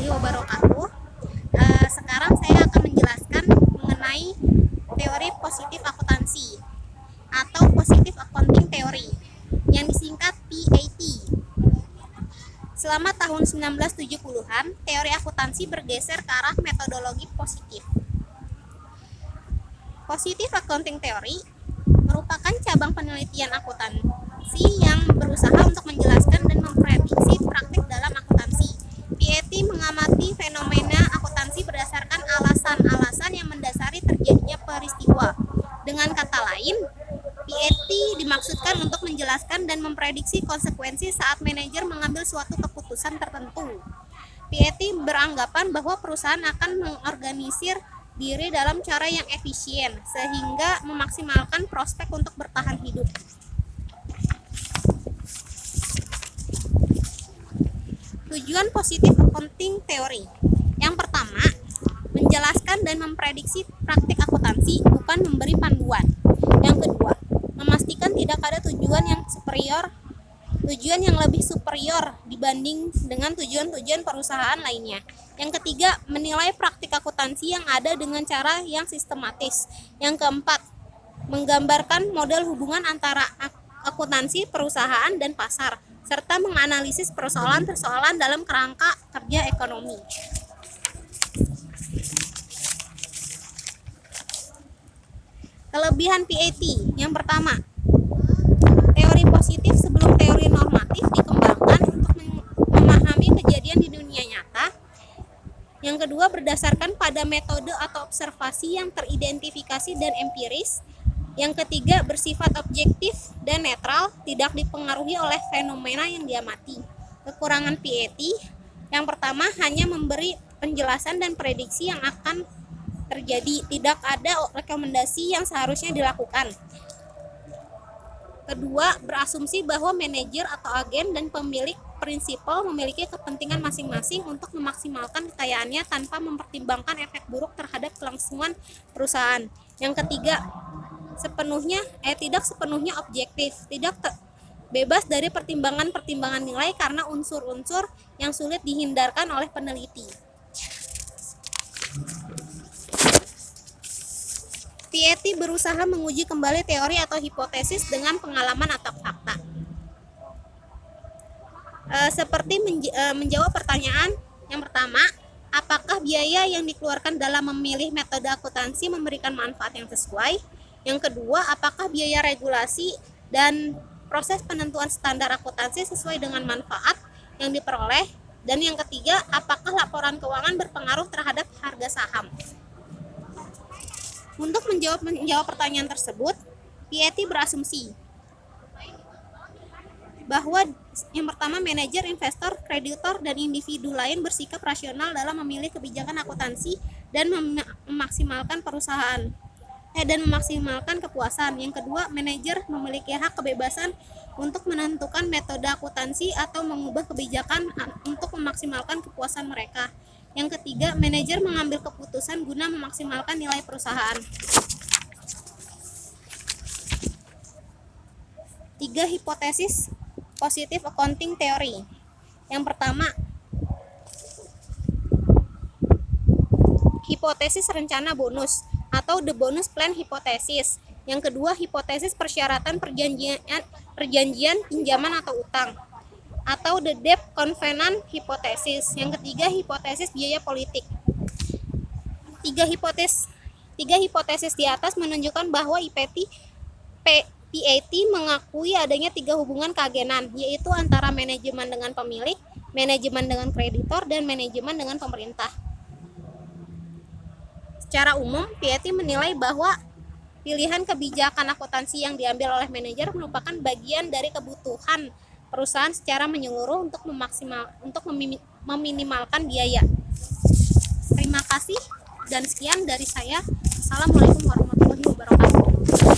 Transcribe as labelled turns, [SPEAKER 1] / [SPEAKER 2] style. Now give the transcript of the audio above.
[SPEAKER 1] warahmatullahi wabarakatuh. Sekarang saya akan menjelaskan mengenai teori positif akuntansi atau positive accounting theory yang disingkat PAT. Selama tahun 1970-an, teori akuntansi bergeser ke arah metodologi positif. Positive accounting theory merupakan cabang penelitian akuntansi yang berusaha untuk menjelaskan dan memprediksi praktik dalam akuntansi. PAT mengamati fenomena akuntansi berdasarkan alasan-alasan yang mendasari terjadinya peristiwa. Dengan kata lain, PAT dimaksudkan untuk menjelaskan dan memprediksi konsekuensi saat manajer mengambil suatu keputusan tertentu. PAT beranggapan bahwa perusahaan akan mengorganisir diri dalam cara yang efisien sehingga memaksimalkan prospek untuk bertahan hidup. Tujuan positif accounting theory. Yang pertama, menjelaskan dan memprediksi praktik akuntansi, bukan memberi panduan. Yang kedua, memastikan tidak ada tujuan yang lebih superior dibanding dengan tujuan-tujuan perusahaan lainnya. Yang ketiga, menilai praktik akuntansi yang ada dengan cara yang sistematis. Yang keempat, menggambarkan model hubungan antara akuntansi, perusahaan, dan pasar, serta menganalisis persoalan-persoalan dalam kerangka kerja ekonomi. Kelebihan PAT. Yang pertama, teori positif sebelum teori normatif dikembangkan untuk memahami kejadian di dunia nyata. Yang kedua, berdasarkan pada metode atau observasi yang teridentifikasi dan empiris. Yang ketiga, bersifat objektif dan netral, tidak dipengaruhi oleh fenomena yang diamati. Kekurangan PAT. Yang pertama, hanya memberi penjelasan dan prediksi yang akan terjadi, tidak ada rekomendasi yang seharusnya dilakukan. Kedua, berasumsi bahwa manajer atau agen dan pemilik prinsipal memiliki kepentingan masing-masing untuk memaksimalkan kekayaannya tanpa mempertimbangkan efek buruk terhadap kelangsungan perusahaan. Yang ketiga, tidak sepenuhnya objektif, tidak bebas dari pertimbangan-pertimbangan nilai karena unsur-unsur yang sulit dihindarkan oleh peneliti. PAT berusaha menguji kembali teori atau hipotesis dengan pengalaman atau fakta. Seperti menjawab pertanyaan yang pertama, apakah biaya yang dikeluarkan dalam memilih metode akuntansi memberikan manfaat yang sesuai? Yang kedua, apakah biaya regulasi dan proses penentuan standar akuntansi sesuai dengan manfaat yang diperoleh? Dan yang ketiga, apakah laporan keuangan berpengaruh terhadap harga saham? Untuk menjawab pertanyaan tersebut, PAT berasumsi bahwa yang pertama, manajer, investor, kreditor, dan individu lain bersikap rasional dalam memilih kebijakan akuntansi dan memaksimalkan kepuasan. Yang kedua, manajer memiliki hak kebebasan untuk menentukan metode akuntansi atau mengubah kebijakan untuk memaksimalkan kepuasan mereka. Yang ketiga, manajer mengambil keputusan guna memaksimalkan nilai perusahaan. 3 hipotesis positive accounting theory. Yang pertama, hipotesis rencana bonus atau the bonus plan hypothesis. Yang kedua, hipotesis persyaratan perjanjian pinjaman atau utang atau the debt covenant hypothesis. Yang ketiga, hipotesis biaya politik. Tiga hipotesis di atas menunjukkan bahwa PAT mengakui adanya 3 hubungan keagenan, yaitu antara manajemen dengan pemilik, manajemen dengan kreditor, dan manajemen dengan pemerintah. Secara umum, PAT menilai bahwa pilihan kebijakan akuntansi yang diambil oleh manajer merupakan bagian dari kebutuhan perusahaan secara menyeluruh untuk meminimalkan biaya. Terima kasih dan sekian dari saya. Assalamualaikum warahmatullahi wabarakatuh.